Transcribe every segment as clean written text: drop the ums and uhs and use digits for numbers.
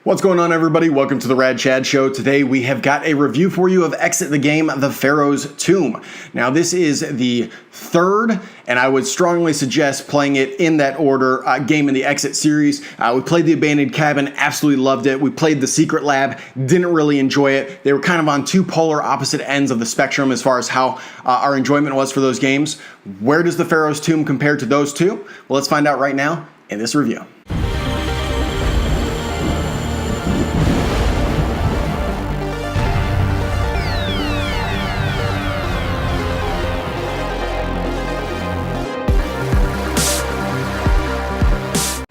What's going on, everybody? Welcome to the Rad Chad Show. Today we have got a review for you of Exit the Game, The Pharaoh's Tomb. Now this is the third, and I would strongly suggest playing it in that order, game in the Exit series. We played the Abandoned Cabin, absolutely loved it. We played the Secret Lab, didn't really enjoy it. They were kind of on two polar opposite ends of the spectrum as far as how our enjoyment was for those games. Where does The Pharaoh's Tomb compare to those two? Well, let's find out right now in this review.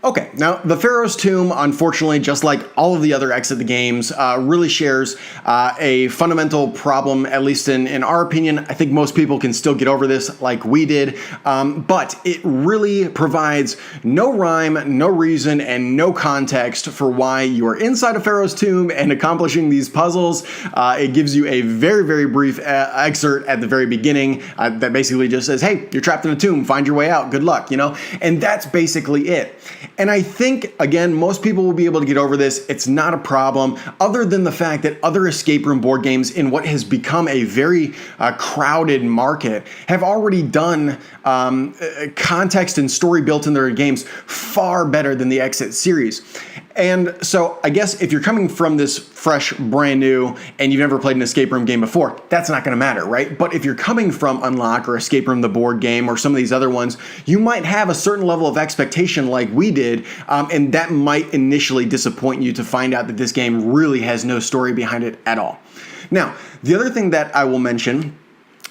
Okay, now the Pharaoh's Tomb, unfortunately, just like all of the other Exit the games, really shares a fundamental problem, at least in our opinion. I think most people can still get over this like we did, but it really provides no rhyme, no reason, and no context for why you are inside a Pharaoh's Tomb and accomplishing these puzzles. It gives you a very, very brief excerpt at the very beginning that basically just says, hey, you're trapped in a tomb, find your way out, good luck, you know? And that's basically it. And I think, again, most people will be able to get over this. It's not a problem, other than the fact that other escape room board games in what has become a very crowded market have already done context and story built in their games far better than the Exit series. And so I guess if you're coming from this fresh, brand new, and you've never played an escape room game before, that's not going to matter, right? But if you're coming from Unlock or Escape Room the board game or some of these other ones, you might have a certain level of expectation like we did, and that might initially disappoint you to find out that this game really has no story behind it at all. Now, the other thing that I will mention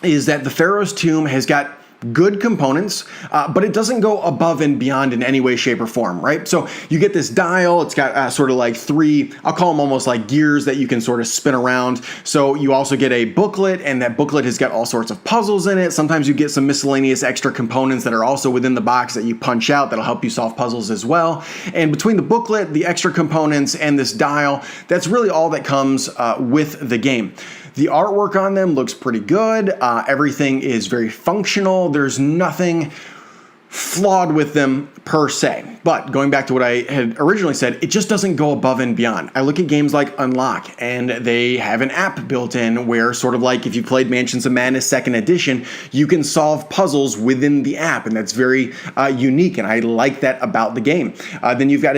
is that the Pharaoh's Tomb has got good components, but it doesn't go above and beyond in any way, shape, or form, right? So you get this dial, it's got sort of like three, I'll call them almost like gears that you can sort of spin around. So you also get a booklet, and that booklet has got all sorts of puzzles in it. Sometimes you get some miscellaneous extra components that are also within the box that you punch out that'll help you solve puzzles as well. And between the booklet, the extra components, and this dial, that's really all that comes with the game. The artwork on them looks pretty good. Everything is very functional. There's nothing flawed with them per se. But going back to what I had originally said, it just doesn't go above and beyond. I look at games like Unlock, and they have an app built in where, sort of like if you played Mansions of Madness 2nd Edition, you can solve puzzles within the app, and that's very unique, and I like that about the game. Then you've got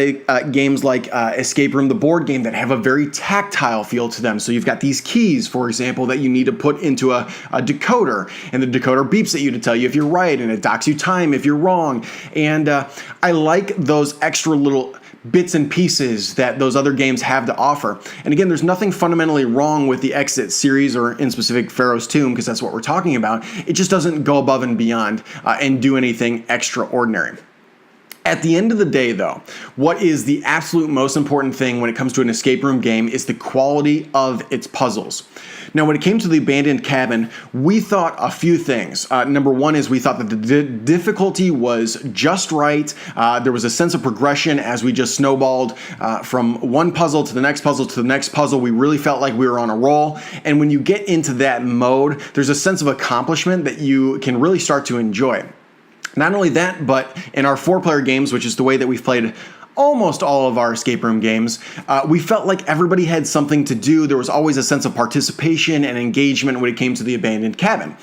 games like Escape Room the board game that have a very tactile feel to them. So you've got these keys, for example, that you need to put into a decoder, and the decoder beeps at you to tell you if you're right, and it docks you time if you're wrong. And I like those extra little bits and pieces that those other games have to offer. And again, there's nothing fundamentally wrong with the Exit series, or in specific Pharaoh's Tomb, because that's what we're talking about. It just doesn't go above and beyond and do anything extraordinary. At the end of the day, though, what is the absolute most important thing when it comes to an escape room game is the quality of its puzzles. Now, when it came to the Abandoned Cabin, we thought a few things. Number one is we thought that the difficulty was just right. There was a sense of progression as we just snowballed from one puzzle to the next puzzle to the next puzzle. We really felt like we were on a roll. And when you get into that mode, there's a sense of accomplishment that you can really start to enjoy. Not only that, but in our 4-player games, which is the way that we've played almost all of our escape room games, we felt like everybody had something to do. There was always a sense of participation and engagement when it came to the Abandoned Cabin.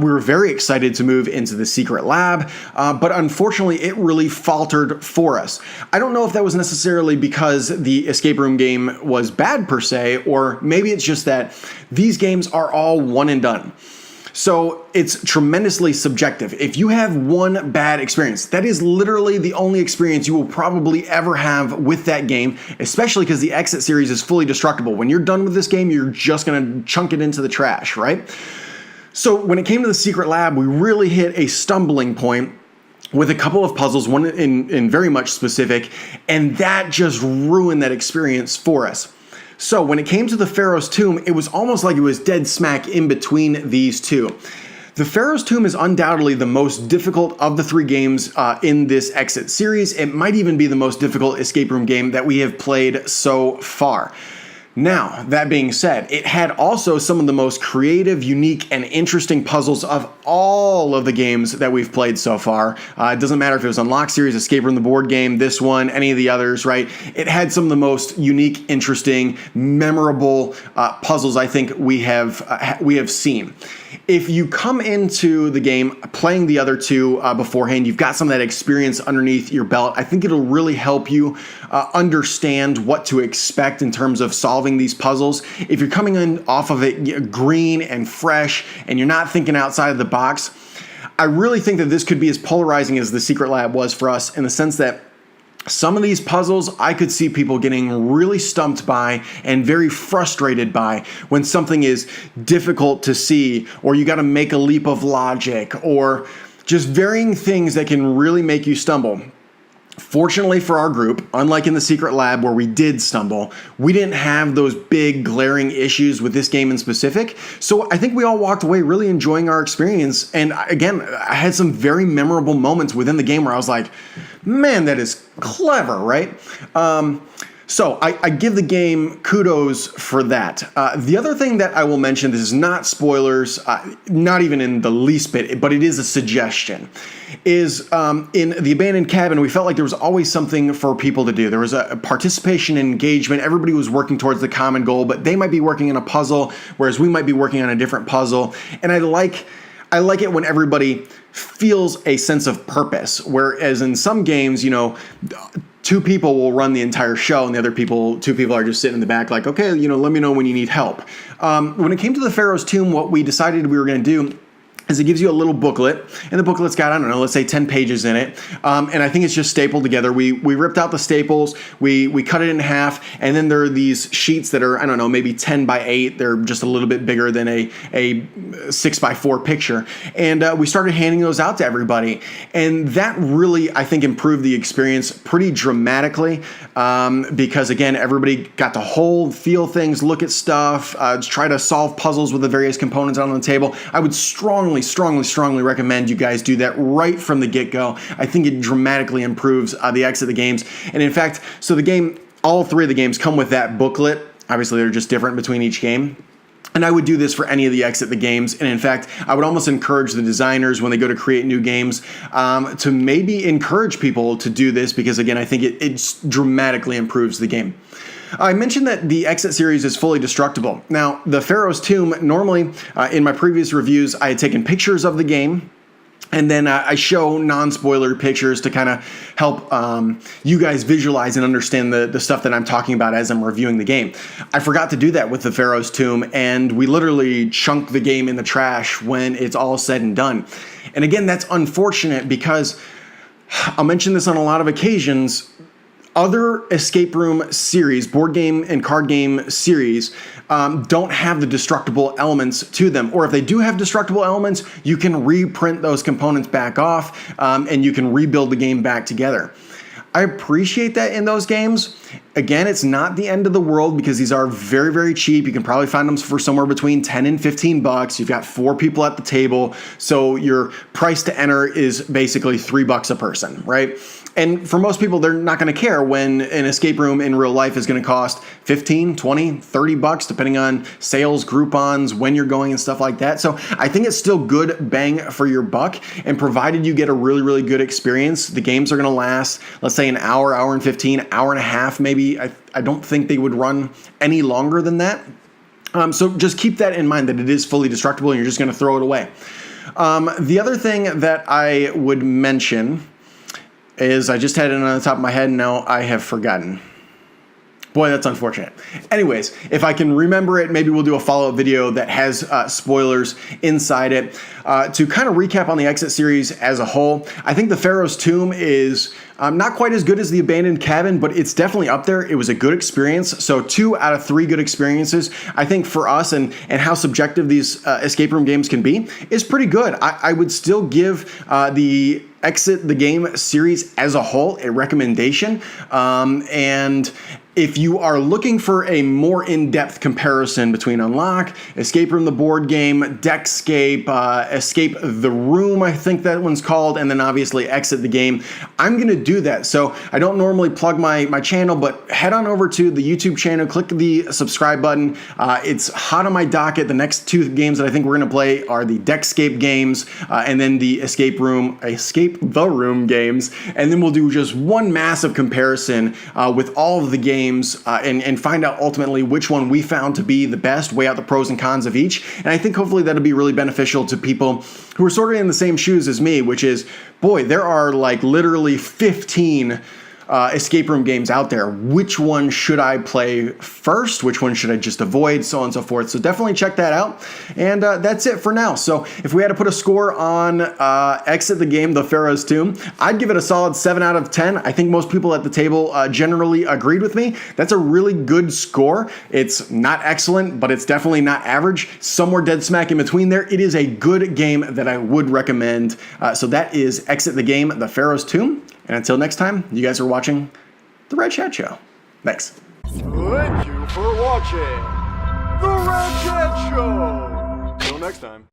We were very excited to move into the Secret Lab, but unfortunately it really faltered for us. I don't know if that was necessarily because the escape room game was bad per se, or maybe it's just that these games are all one and done. So it's tremendously subjective. If you have one bad experience, that is literally the only experience you will probably ever have with that game, especially because the Exit series is fully destructible. When you're done with this game, you're just going to chunk it into the trash, right? So when it came to the Secret Lab, we really hit a stumbling point with a couple of puzzles, one in very much specific, and that just ruined that experience for us. So when it came to the Pharaoh's Tomb, it was almost like it was dead smack in between these two. The Pharaoh's Tomb is undoubtedly the most difficult of the 3 games in this Exit series. It might even be the most difficult escape room game that we have played so far. Now, that being said, it had also some of the most creative, unique, and interesting puzzles of all of the games that we've played so far. It doesn't matter if it was Unlock Series, Escape Room, the board game, this one, any of the others, right? It had some of the most unique, interesting, memorable puzzles I think we have seen. If you come into the game playing the other two beforehand, you've got some of that experience underneath your belt. I think it'll really help you understand what to expect in terms of solving these puzzles. If you're coming in off of it green and fresh and you're not thinking outside of the box, I really think that this could be as polarizing as the Secret Lab was for us, in the sense that some of these puzzles I could see people getting really stumped by and very frustrated by when something is difficult to see, or you got to make a leap of logic, or just varying things that can really make you stumble. Fortunately for our group, unlike in the Secret Lab where we did stumble, we didn't have those big glaring issues with this game in specific. So I think we all walked away really enjoying our experience. And again, I had some very memorable moments within the game where I was like, man, that is clever, right? So I give the game kudos for that. The other thing that I will mention, this is not spoilers, not even in the least bit, but it is a suggestion, is in the abandoned cabin, we felt like there was always something for people to do. There was a participation and engagement. Everybody was working towards the common goal, but they might be working on a puzzle, whereas we might be working on a different puzzle. And I like it when everybody feels a sense of purpose, whereas in some games, two people will run the entire show and the other two people are just sitting in the back like, okay, let me know when you need help. When it came to the Pharaoh's Tomb, what we decided we were going to do is it gives you a little booklet, and the booklet's got, I don't know, let's say 10 pages in it, and I think it's just stapled together. We ripped out the staples, we cut it in half, and then there are these sheets that are, I don't know, maybe 10 by 8. They're just a little bit bigger than a 6 by 4 picture, and we started handing those out to everybody, and that really, I think, improved the experience pretty dramatically, because again, everybody got to hold, feel things, look at stuff, try to solve puzzles with the various components on the table. I would strongly recommend you guys do that right from the get-go. I think it dramatically improves the exit the games. And in fact, so all three of the games come with that booklet. Obviously, they're just different between each game. And I would do this for any of the exit the games. And in fact, I would almost encourage the designers when they go to create new games to maybe encourage people to do this, because again, I think it dramatically improves the game. I mentioned that the Exit series is fully destructible. Now, the Pharaoh's Tomb, normally in my previous reviews, I had taken pictures of the game, and then I show non-spoiler pictures to kind of help you guys visualize and understand the stuff that I'm talking about as I'm reviewing the game. I forgot to do that with the Pharaoh's Tomb, and we literally chunk the game in the trash when it's all said and done. And again, that's unfortunate because I'll mention this on a lot of occasions. Other escape room series, board game and card game series, don't have the destructible elements to them. Or if they do have destructible elements, you can reprint those components back off and you can rebuild the game back together. I appreciate that in those games. Again, it's not the end of the world because these are very, very cheap. You can probably find them for somewhere between 10 and 15 bucks. You've got 4 people at the table. So your price to enter is basically $3 a person, right? And for most people, they're not going to care when an escape room in real life is going to cost 15, 20, 30 bucks, depending on sales, Groupons, when you're going and stuff like that. So I think it's still good bang for your buck. And provided you get a really, really good experience, the games are going to last, let's say an hour, hour and 15, hour and a half, maybe. I don't think they would run any longer than that. So just keep that in mind, that it is fully destructible and you're just going to throw it away. The other thing that I would mention is I just had it on the top of my head and now I have forgotten. Boy, that's unfortunate. Anyways, if I can remember it, maybe we'll do a follow-up video that has spoilers inside it. To kind of recap on the Exit series as a whole, I think the Pharaoh's Tomb is not quite as good as the Abandoned Cabin, but it's definitely up there. It was a good experience. So 2 out of 3 good experiences, I think, for us and how subjective these escape room games can be is pretty good. I would still give the Exit the Game series as a whole a recommendation. And If you are looking for a more in-depth comparison between Unlock, Escape Room the board game, Deckscape, Escape the Room, I think that one's called, and then obviously Exit the Game, I'm going to do that. So I don't normally plug my channel, but head on over to the YouTube channel, click the subscribe button. It's hot on my docket. The next two games that I think we're going to play are the Deckscape games and then the Escape the Room games. And then we'll do just one massive comparison with all of the games and find out ultimately which one we found to be the best, weigh out the pros and cons of each. And I think hopefully that'll be really beneficial to people who are sort of in the same shoes as me, which is, boy, there are like literally 15 escape room games out there. Which one should I play first? Which one should I just avoid? So on and so forth. So definitely check that out. And that's it for now. So if we had to put a score on Exit the Game, the Pharaoh's Tomb, I'd give it a solid 7 out of 10. I think most people at the table generally agreed with me. That's a really good score. It's not excellent, but it's definitely not average. Somewhere dead smack in between there. It is a good game that I would recommend. So that is Exit the Game, the Pharaoh's Tomb. And until next time, you guys are watching The Rad Chad Show. Thanks. Thank you for watching The Rad Chad Show. Until next time.